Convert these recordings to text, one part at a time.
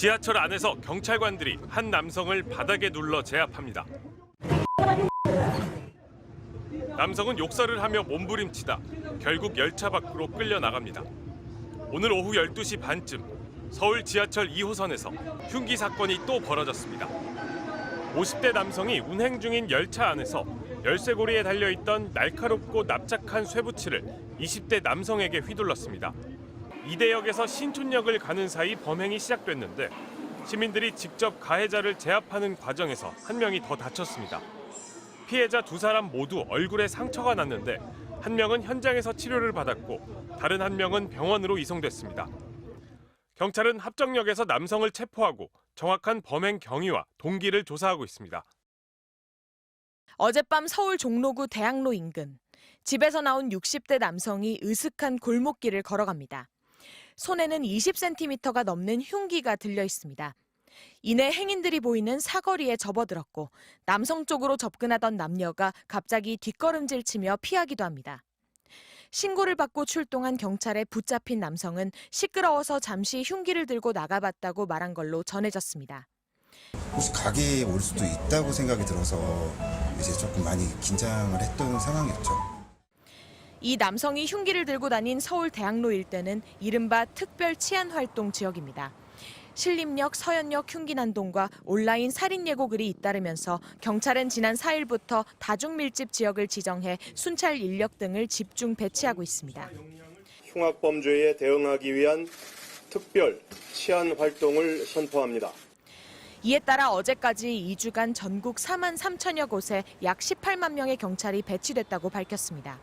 지하철 안에서 경찰관들이 한 남성을 바닥에 눌러 제압합니다. 남성은 욕설을 하며 몸부림치다 결국 열차 밖으로 끌려 나갑니다. 오늘 오후 12시 반쯤 서울 지하철 2호선에서 흉기 사건이 또 벌어졌습니다. 50대 남성이 운행 중인 열차 안에서 열쇠고리에 달려있던 날카롭고 납작한 쇠붙이를 20대 남성에게 휘둘렀습니다. 이대역에서 신촌역을 가는 사이 범행이 시작됐는데 시민들이 직접 가해자를 제압하는 과정에서 한 명이 더 다쳤습니다. 피해자 두 사람 모두 얼굴에 상처가 났는데 한 명은 현장에서 치료를 받았고 다른 한 명은 병원으로 이송됐습니다. 경찰은 합정역에서 남성을 체포하고 정확한 범행 경위와 동기를 조사하고 있습니다. 어젯밤 서울 종로구 대학로 인근. 집에서 나온 60대 남성이 으슥한 골목길을 걸어갑니다. 손에는 20cm가 넘는 흉기가 들려 있습니다. 이내 행인들이 보이는 사거리에 접어들었고 남성 쪽으로 접근하던 남녀가 갑자기 뒷걸음질치며 피하기도 합니다. 신고를 받고 출동한 경찰에 붙잡힌 남성은 시끄러워서 잠시 흉기를 들고 나가봤다고 말한 걸로 전해졌습니다. 혹시 가게에 올 수도 있다고 생각이 들어서 이제 조금 많이 긴장을 했던 상황이었죠. 이 남성이 흉기를 들고 다닌 서울 대학로 일대는 이른바 특별 치안 활동 지역입니다. 신림역, 서현역 흉기난동과 온라인 살인 예고글이 잇따르면서 경찰은 지난 4일부터 다중밀집 지역을 지정해 순찰 인력 등을 집중 배치하고 있습니다. 흉악범죄에 대응하기 위한 특별 치안 활동을 선포합니다. 이에 따라 어제까지 2주간 전국 4만 3천여 곳에 약 18만 명의 경찰이 배치됐다고 밝혔습니다.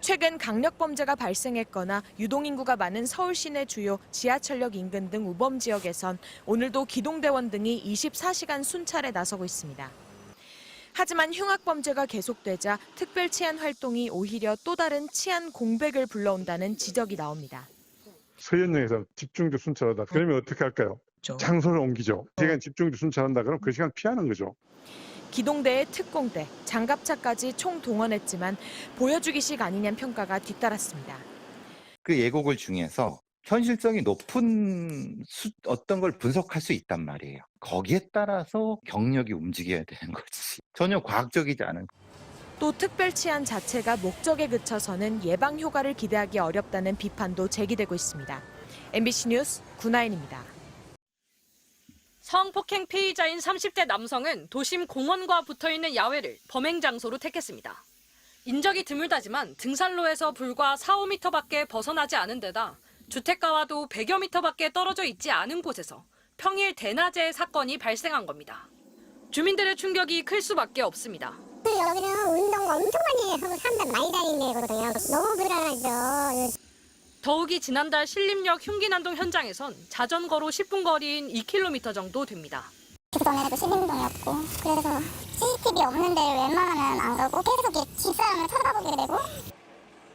최근 강력범죄가 발생했거나 유동인구가 많은 서울 시내 주요 지하철역 인근 등 우범 지역에선 오늘도 기동대원 등이 24시간 순찰에 나서고 있습니다. 하지만 흉악범죄가 계속되자 특별 치안 활동이 오히려 또 다른 치안 공백을 불러온다는 지적이 나옵니다. 서현역에서 집중적 순찰하다. 그러면 어떻게 할까요? 장소를 옮기죠. 시간 집중적 순찰한다 그러면 그 시간 피하는 거죠. 기동대에 특공대, 장갑차까지 총 동원했지만 보여주기식 아니냐는 평가가 뒤따랐습니다. 그 예고글 중에서 현실성이 높은 어떤 걸 분석할 수 있단 말이에요. 거기에 따라서 경력이 움직여야 되는 거지. 전혀 과학적이지 않은. 또 특별 치안 자체가 목적에 그쳐서는 예방 효과를 기대하기 어렵다는 비판도 제기되고 있습니다. MBC 뉴스 구나인입니다. 성폭행 피의자인 30대 남성은 도심 공원과 붙어있는 야외를 범행 장소로 택했습니다. 인적이 드물다지만 등산로에서 불과 4, 5m밖에 벗어나지 않은 데다 주택가와도 100여 미터밖에 떨어져 있지 않은 곳에서 평일 대낮에 사건이 발생한 겁니다. 주민들의 충격이 클 수밖에 없습니다. 여기는 운동가 엄청 많이 하고 사람들 많이 다니는 데거든요. 너무 불안하죠. 더욱이 지난달 신림역 흉기난동 현장에선 자전거로 10분 거리인 2km 정도 됩니다. 그전에도 신림동이었고 그래서 CCTV 없는 데를 웬만하면 안 가고 계속 집사람을 쳐다보게 되고.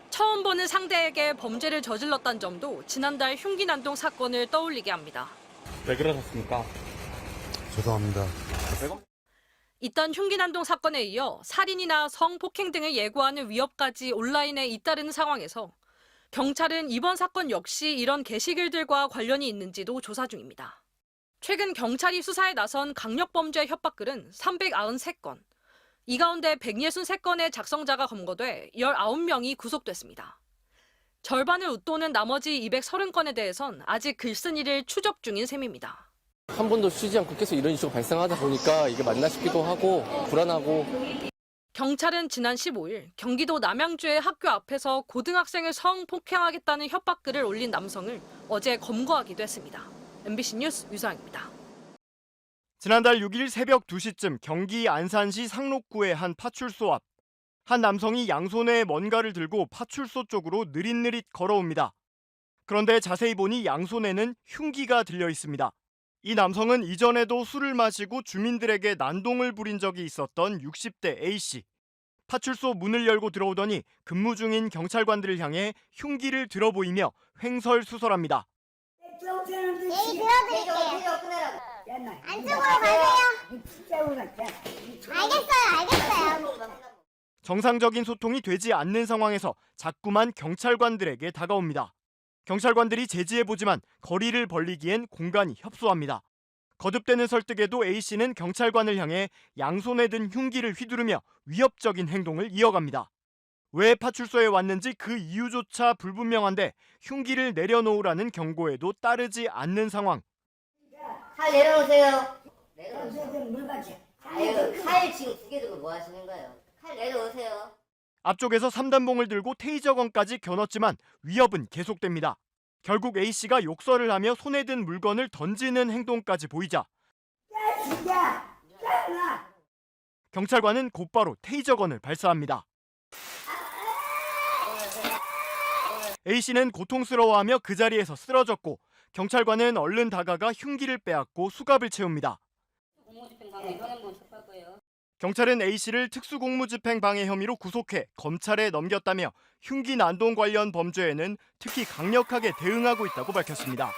처음 보는 상대에게 범죄를 저질렀다는 점도 지난달 흉기난동 사건을 떠올리게 합니다. 왜 그러셨습니까? 죄송합니다. 이딴 흉기난동 사건에 이어 살인이나 성폭행 등을 예고하는 위협까지 온라인에 잇따르는 상황에서 경찰은 이번 사건 역시 이런 게시글들과 관련이 있는지도 조사 중입니다. 최근 경찰이 수사에 나선 강력범죄 협박글은 393건, 이 가운데 163건의 작성자가 검거돼 19명이 구속됐습니다. 절반을 웃도는 나머지 230건에 대해선 아직 글쓴이를 추적 중인 셈입니다. 한 번도 쉬지 않고 계속 이런 이슈가 발생하다 보니까 이게 맞나 싶기도 하고 불안하고. 경찰은 지난 15일 경기도 남양주의 학교 앞에서 고등학생을 성폭행하겠다는 협박글을 올린 남성을 어제 검거하기도 했습니다. MBC 뉴스 유서영입니다. 지난달 6일 새벽 2시쯤 경기 안산시 상록구의 한 파출소 앞. 한 남성이 양손에 뭔가를 들고 파출소 쪽으로 느릿느릿 걸어옵니다. 그런데 자세히 보니 양손에는 흉기가 들려 있습니다. 이 남성은 이전에도 술을 마시고 주민들에게 난동을 부린 적이 있었던 60대 A씨. 파출소 문을 열고 들어오더니 근무 중인 경찰관들을 향해 흉기를 들어 보이며 횡설수설합니다. 안쪽으로 가세요. 알겠어요. 정상적인 소통이 되지 않는 상황에서 자꾸만 경찰관들에게 다가옵니다. 경찰관들이 제지해보지만 거리를 벌리기엔 공간이 협소합니다. 거듭되는 설득에도 A씨는 경찰관을 향해 양손에 든 흉기를 휘두르며 위협적인 행동을 이어갑니다. 왜 파출소에 왔는지 그 이유조차 불분명한데 흉기를 내려놓으라는 경고에도 따르지 않는 상황. 칼 내려오세요. 내려오세요. 물 받지. 칼 지금 2개 들고 뭐 하시는 거예요? 칼 내려오세요. 앞쪽에서 3단봉을 들고 테이저건까지 겨눴지만 위협은 계속됩니다. 결국 A씨가 욕설을 하며 손에 든 물건을 던지는 행동까지 보이자 경찰관은 곧바로 테이저건을 발사합니다. A씨는 고통스러워하며 그 자리에서 쓰러졌고 경찰관은 얼른 다가가 흉기를 빼앗고 수갑을 채웁니다. 경찰은 A씨를 특수공무집행 방해 혐의로 구속해 검찰에 넘겼다며 흉기 난동 관련 범죄에는 특히 강력하게 대응하고 있다고 밝혔습니다.